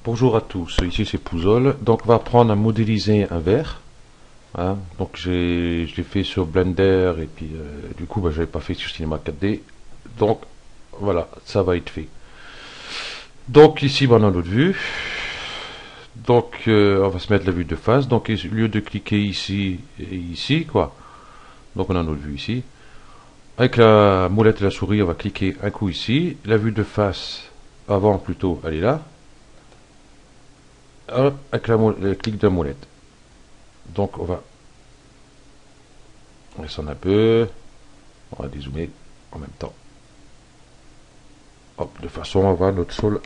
Bonjour à tous, ici c'est Pouzol. Donc on va apprendre à modéliser un verre. Hein. Donc je l'ai fait sur Blender et puis du coup je l'avais pas fait sur Cinema 4D. Donc voilà, ça va être fait. Donc ici on a notre vue. Donc on va se mettre la vue de face. Donc au lieu de cliquer ici et ici quoi. Donc on a notre vue ici. Avec la molette et la souris on va cliquer un coup ici. La vue de face avant plutôt elle est là. Hop, avec le clic de la molette. Donc on va descendre un peu, on va dézoomer en même temps. Hop, de façon à avoir notre sol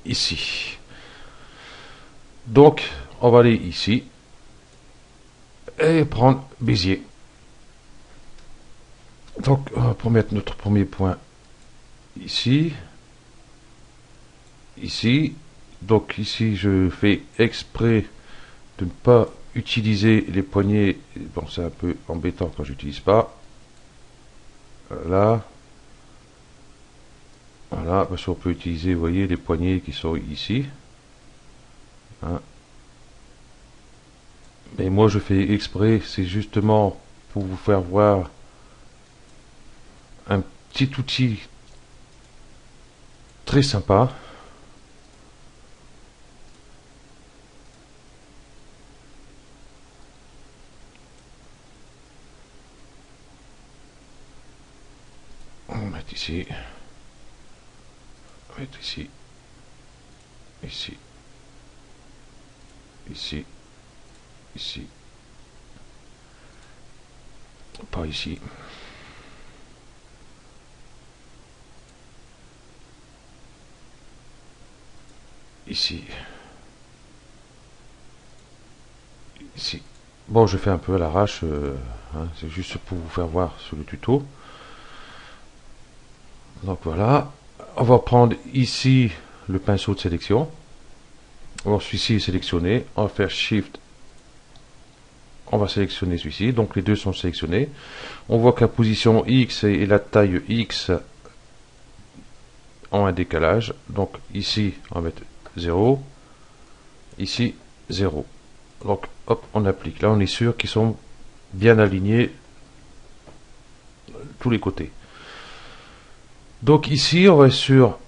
ici. Donc on va aller ici et prendre Bézier. Donc pour mettre notre premier point ici, ici. Donc ici je fais exprès de ne pas utiliser les poignées. Bon, c'est un peu embêtant quand j'utilise pas. Là. Voilà, parce qu'on peut utiliser, vous voyez, les poignées qui sont ici. Hein. Mais moi, je fais exprès, c'est justement pour vous faire voir un petit outil très sympa. On va mettre ici. On va mettre ici. Ici. Ici. Ici. Pas ici. Ici. Ici. Bon, je fais un peu à l'arrache, hein, c'est juste pour vous faire voir sur le tuto. Donc voilà. On va prendre ici le pinceau de sélection. Alors celui-ci est sélectionné. On va faire Shift. On va sélectionner celui-ci. Donc les deux sont sélectionnés. On voit que la position X et la taille X ont un décalage. Donc ici, on va mettre 0. Ici, 0. Donc hop, on applique. Là, on est sûr qu'ils sont bien alignés tous les côtés. Donc ici, on va sur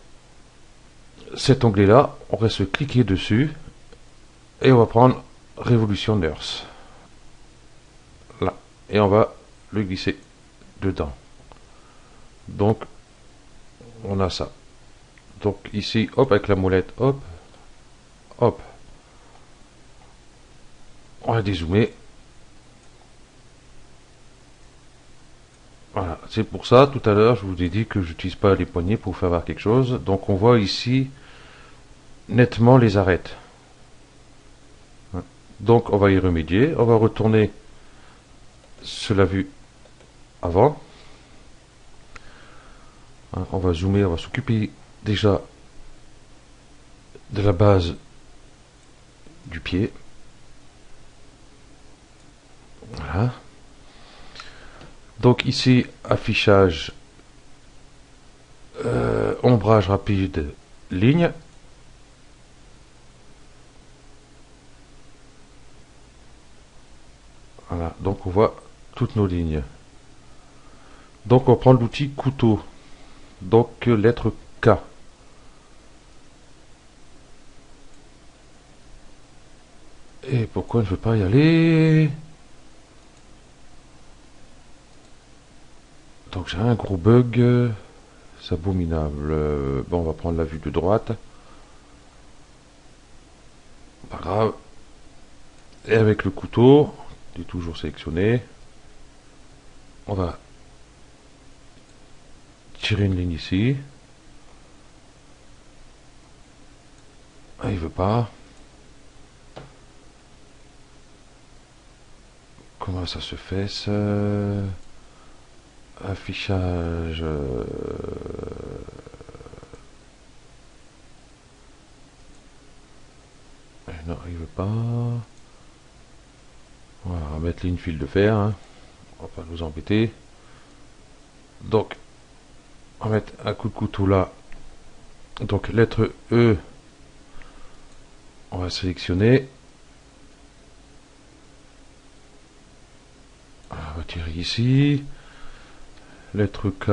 cet onglet-là. On va se cliquer dessus. Et on va prendre Revolution Earth. Là. Et on va le glisser dedans. Donc, on a ça. Donc ici, hop, avec la molette, hop, hop. On va dézoomer. Voilà, c'est pour ça, tout à l'heure, je vous ai dit que je n'utilise pas les poignées pour faire voir quelque chose. Donc on voit ici nettement les arêtes. Donc on va y remédier. On va retourner sur la vue avant. On va zoomer, on va s'occuper déjà de la base du pied. Voilà. Donc ici, affichage, ombrage rapide, ligne. Voilà, donc on voit toutes nos lignes. Donc on prend l'outil couteau. Donc lettre K. Et pourquoi je ne veux pas y aller? Donc j'ai un gros bug. C'est abominable. Bon, on va prendre la vue de droite. Pas grave. Et avec le couteau, il est toujours sélectionné. On va tirer une ligne ici. Ah, il veut pas. Comment ça se fait ça? Affichage. Non, il veut pas. Voilà, on va mettre ligne fil de fer. Hein. On va pas nous embêter. Donc, on va mettre un coup de couteau là. Donc, lettre E. va sélectionner. On va tirer ici. Lettre K.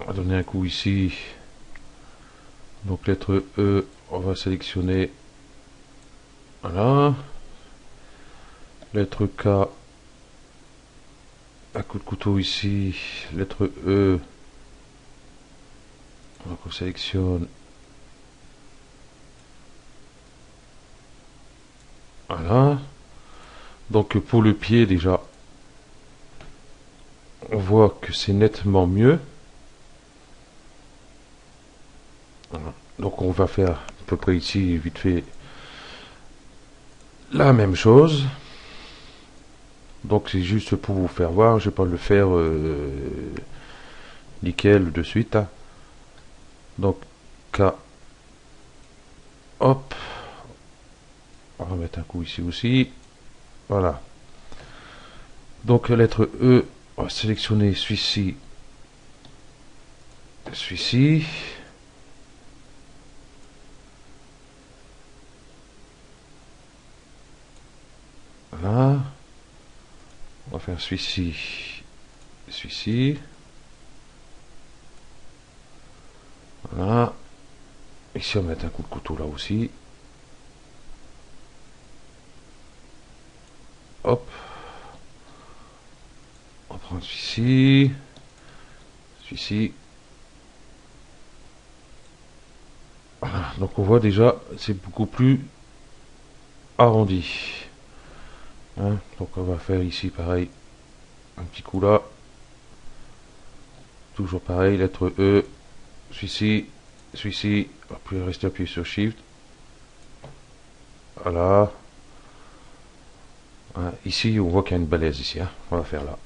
On va donner un coup ici. Donc lettre E, on va sélectionner. Voilà. Lettre K. Un coup de couteau ici. Lettre E. Donc on sélectionne. Voilà. Donc pour le pied déjà, on voit que c'est nettement mieux. Voilà. Donc on va faire à peu près ici, vite fait, la même chose. Donc c'est juste pour vous faire voir, je vais pas le faire nickel de suite. Hein. Donc K, hop, on va mettre un coup ici aussi. Voilà. Donc la lettre E, on va sélectionner celui-ci, celui-ci. Voilà. On va faire celui-ci, celui-ci. Voilà. Ici, on va mettre un coup de couteau là aussi. Hop. On prend celui-ci. Celui-ci. Voilà. Donc on voit déjà, c'est beaucoup plus arrondi. Hein. Donc on va faire ici pareil. Un petit coup là. Toujours pareil, lettre E. Celui-ci. Celui-ci. On va rester appuyé sur Shift. Voilà. Hein. Ici, on voit qu'il y a une balèze ici. Hein. On va faire là.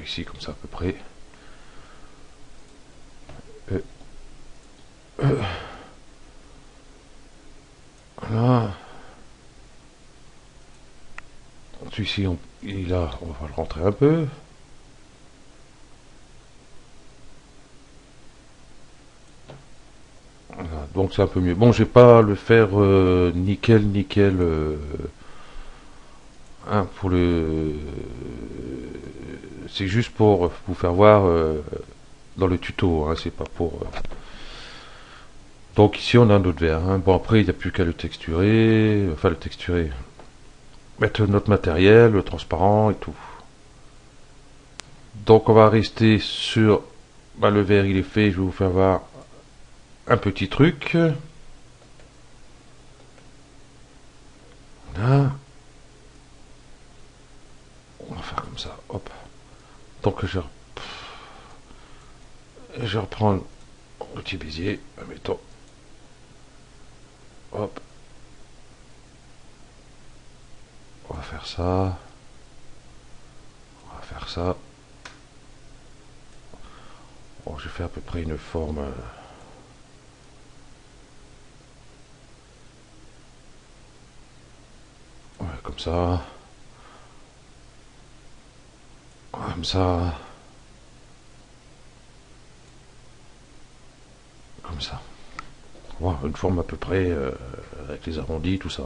Ici, comme ça à peu près. Voilà. Celui-ci, il a, on va le rentrer un peu. Voilà, donc c'est un peu mieux. Bon, je vais pas le faire nickel, nickel. Hein, pour le, c'est juste pour vous faire voir dans le tuto. Hein, c'est pas pour. Donc ici on a un autre verre. Hein. Bon après il n'y a plus qu'à le texturer, enfin le texturer, mettre notre matériel, le transparent et tout. Donc on va rester sur le verre, il est fait, je vais vous faire voir un petit truc. Là. On va faire comme ça, hop. Donc je reprends le petit bézier, mettons. Hop. On va faire ça. On va faire ça. Bon, je fais à peu près une forme. Ouais, comme ça. Comme ça. Comme ça. Ouais, une forme à peu près avec les arrondis, tout ça.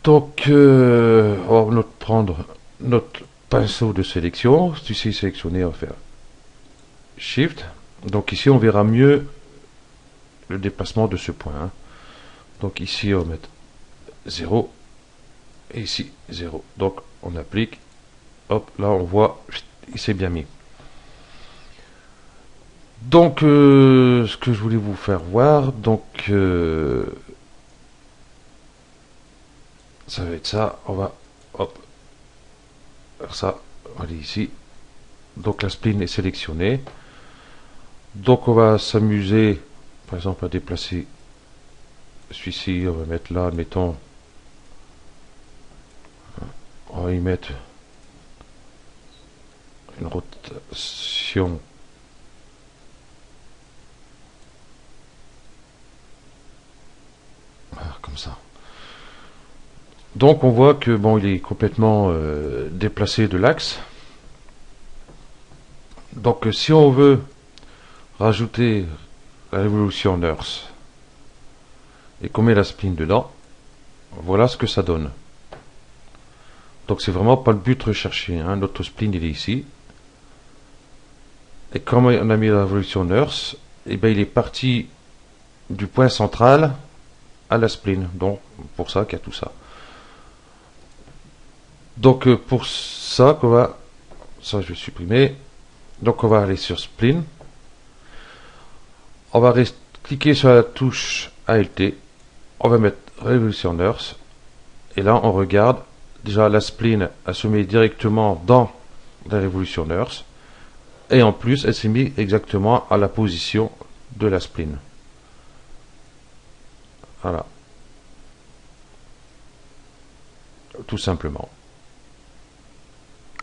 Donc, on va prendre notre pinceau de sélection. Si c'est sélectionné, on va faire Shift. Donc ici, on verra mieux le déplacement de ce point. Hein. Donc ici, on va mettre 0. Et ici, 0. Donc, on applique. Hop, là, on voit, il s'est bien mis. Donc, ce que je voulais vous faire voir, donc, ça va être ça. On va, hop, faire ça. On va aller ici. Donc, la spline est sélectionnée. Donc, on va s'amuser, par exemple, à déplacer celui-ci. On va mettre là, admettons. On va y mettre une rotation. Voilà, comme ça. Donc on voit que bon, il est complètement déplacé de l'axe. Donc si on veut rajouter la révolution nurse et qu'on met la spline dedans, voilà ce que ça donne. Donc c'est vraiment pas le but recherché, hein. Notre spline il est ici. Et comme on a mis la révolution nurse, et ben il est parti du point central à la spline. Donc pour ça qu'il y a tout ça. Donc pour ça qu'on va, ça je vais supprimer. Donc on va aller sur spline. On va cliquer sur la touche ALT. On va mettre révolution nurse. Et là on regarde. Déjà la spline elle se met directement dans la révolution nurse. Et en plus elle s'est mise exactement à la position de la spline. Voilà. Tout simplement.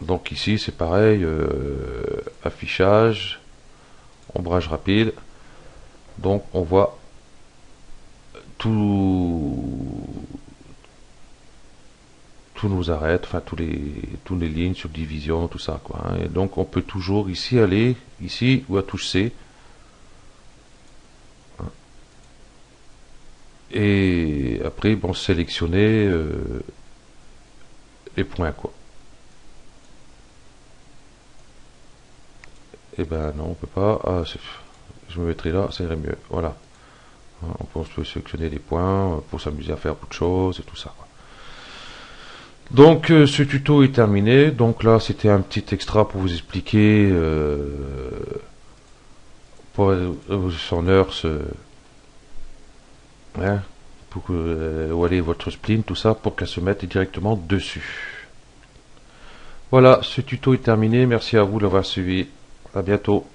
Donc ici c'est pareil, affichage, ombrage rapide. Donc on voit tous nos arêtes, enfin tous les lignes, subdivisions, tout ça quoi. Hein. Et donc on peut toujours ici aller, ici ou à touche C. Et après bon sélectionner les points quoi. Et ben non on peut pas. Ah, je me mettrai là, ça irait mieux. Voilà. On peut sélectionner des points pour s'amuser à faire autre chose et tout ça. Donc ce tuto est terminé. Donc là c'était un petit extra pour vous expliquer pour son nurse hein, pour où aller votre spline, tout ça pour qu'elle se mette directement dessus. Voilà, ce tuto est terminé. Merci à vous d'avoir suivi. À bientôt.